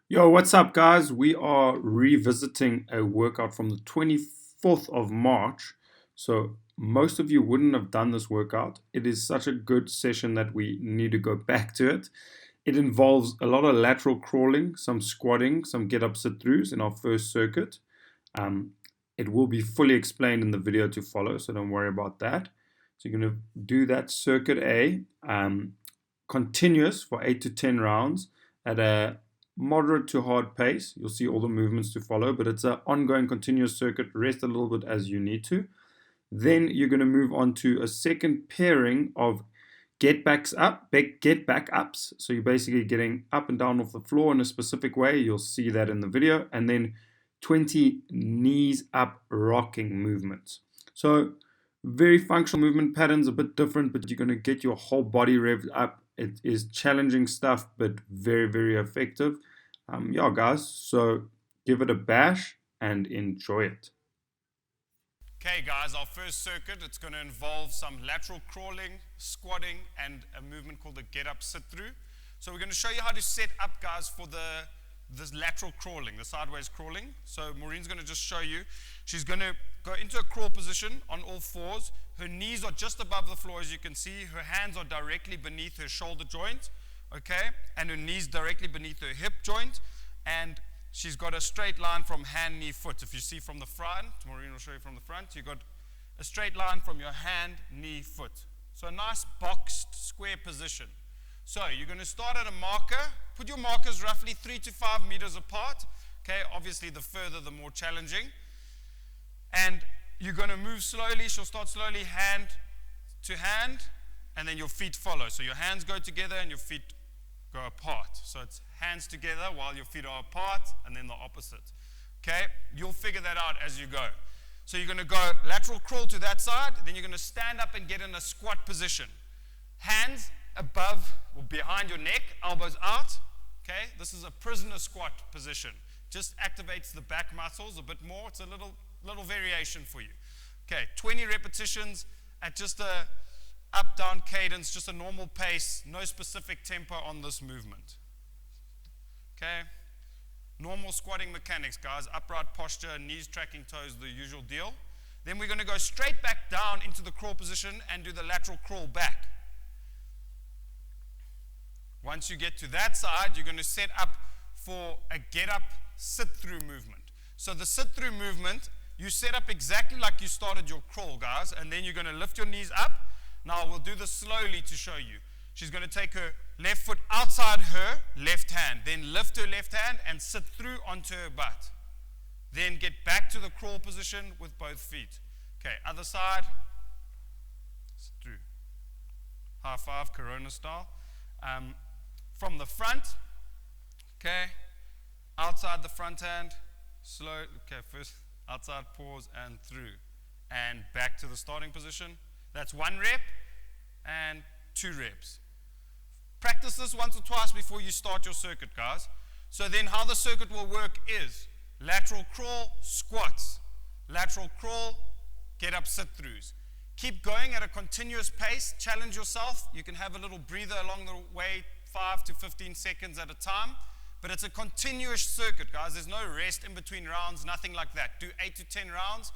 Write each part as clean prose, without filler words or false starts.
Yo, what's up, guys? We are revisiting a workout from the 24th of March. So, most of you wouldn't have done this workout. It is such a good session that we need to go back to it. It involves a lot of lateral crawling, some squatting, some get up sit throughs in our first circuit. Um, it will be fully explained in the video to follow, so don't worry about that. So, you're going to do that circuit A, continuous for 8 to 10 rounds at a moderate to hard pace. You'll see all the movements to follow, but it's an ongoing continuous circuit. Rest a little bit as you need to. Then you're going to move on to a second pairing of get back ups. So you're basically getting up and down off the floor in a specific way. You'll see that in the video. And then 20 knees up rocking movements. So very functional movement patterns, a bit different, but you're going to get your whole body revved up. It is challenging stuff, but very, very effective. Yeah, guys, so give it a bash and enjoy it. Okay, guys, our first circuit, it's going to involve some lateral crawling, squatting, and a movement called the get up sit through. So we're going to show you how to set up, guys, for this lateral crawling, the sideways crawling. So Maureen's going to just show you. She's going to go into a crawl position on all fours. Her knees are just above the floor, as you can see. Her hands are directly beneath her shoulder joint, okay? And her knees directly beneath her hip joint. And she's got a straight line from hand, knee, foot. If you see from the front, Maureen will show you from the front, you've got a straight line from your hand, knee, foot. So a nice boxed square position. So you're going to start at a marker. Put your markers roughly 3 to 5 meters apart. Okay, obviously the further the more challenging. And you're going to move slowly. She'll start slowly hand to hand, and then your feet follow. So your hands go together and your feet go apart. So it's hands together while your feet are apart, and then the opposite. Okay, you'll figure that out as you go. So you're going to go lateral crawl to that side, then you're going to stand up and get in a squat position. Hands above or behind your neck, elbows out. Okay, this is a prisoner squat position. Just activates the back muscles a bit more. It's a little variation for you. Okay, 20 repetitions at just a up-down cadence, just a normal pace, no specific tempo on this movement. Okay, normal squatting mechanics, guys. Upright posture, knees tracking toes, the usual deal. Then we're going to go straight back down into the crawl position and do the lateral crawl back. Once you get to that side, you're going to set up for a get-up, sit-through movement. So the sit-through movement, you set up exactly like you started your crawl, guys, and then you're going to lift your knees up. Now, we'll do this slowly to show you. She's going to take her left foot outside her left hand, then lift her left hand and sit through onto her butt. Then get back to the crawl position with both feet. Okay, other side, sit through. High five, Corona style. From the front, okay, outside the front hand, slow, okay, first outside, pause, and through, and back to the starting position. That's 1 rep and 2 reps. Practice this once or twice before you start your circuit, guys. So then how the circuit will work is lateral crawl, squats, lateral crawl, get up sit throughs. Keep going at a continuous pace, challenge yourself. You can have a little breather along the way, 5 to 15 seconds at a time, but it's a continuous circuit, guys. There's no rest in between rounds, nothing like that. Do 8 to 10 rounds,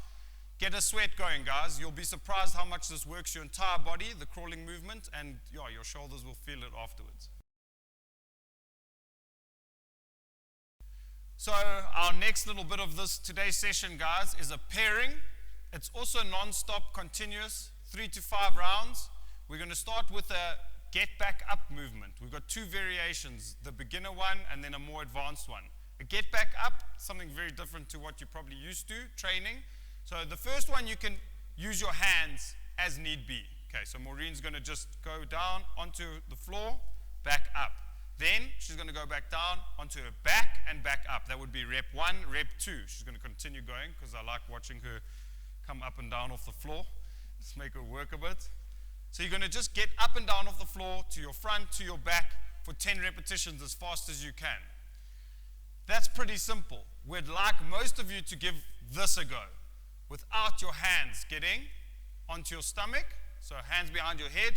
get a sweat going, guys. You'll be surprised how much this works your entire body, the crawling movement, and yeah, your shoulders will feel it afterwards. So our next little bit of this today's session, guys, is a pairing. It's also non-stop, continuous, 3 to 5 rounds. We're going to start with a get back up movement. We've got 2 variations, the beginner one and then a more advanced one. A get back up, something very different to what you're probably used to training. So the first one, you can use your hands as need be. Okay, so Maureen's going to just go down onto the floor, back up. Then she's going to go back down onto her back and back up. That would be rep 1, rep 2. She's going to continue going because I like watching her come up and down off the floor. Just make her work a bit. So you're going to just get up and down off the floor to your front, to your back for 10 repetitions as fast as you can. That's pretty simple. We'd like most of you to give this a go without your hands getting onto your stomach. So hands behind your head,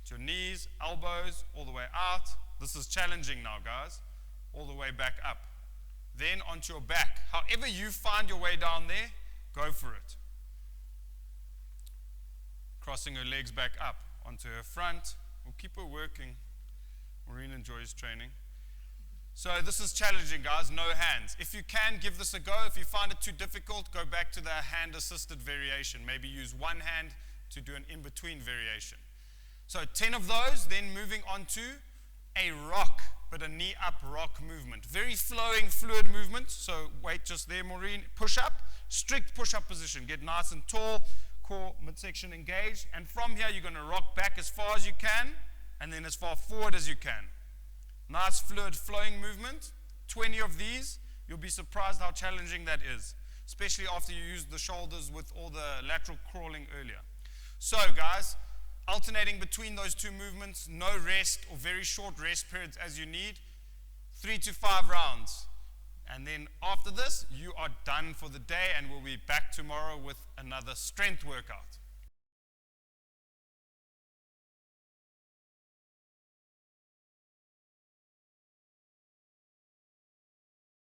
to your knees, elbows, all the way out. This is challenging now, guys. all the way back up. Then onto your back. However you find your way down there, go for it. Crossing her legs back up onto her front. We'll keep her working. Maureen enjoys training. So this is challenging, guys, no hands. If you can, give this a go. If you find it too difficult, go back to the hand-assisted variation. Maybe use one hand to do an in-between variation. So 10 of those, then moving on to a rock, but a knee-up rock movement. Very flowing, fluid movement. So wait just there, Maureen. Push-up, strict push-up position. Get nice and tall, core midsection engaged. And from here, you're going to rock back as far as you can, and then as far forward as you can. Nice fluid flowing movement. 20 of these. You'll be surprised how challenging that is, especially after you use the shoulders with all the lateral crawling earlier. So guys, alternating between those two movements, no rest or very short rest periods as you need, 3 to 5 rounds. And then after this, you are done for the day, and we'll be back tomorrow with another strength workout.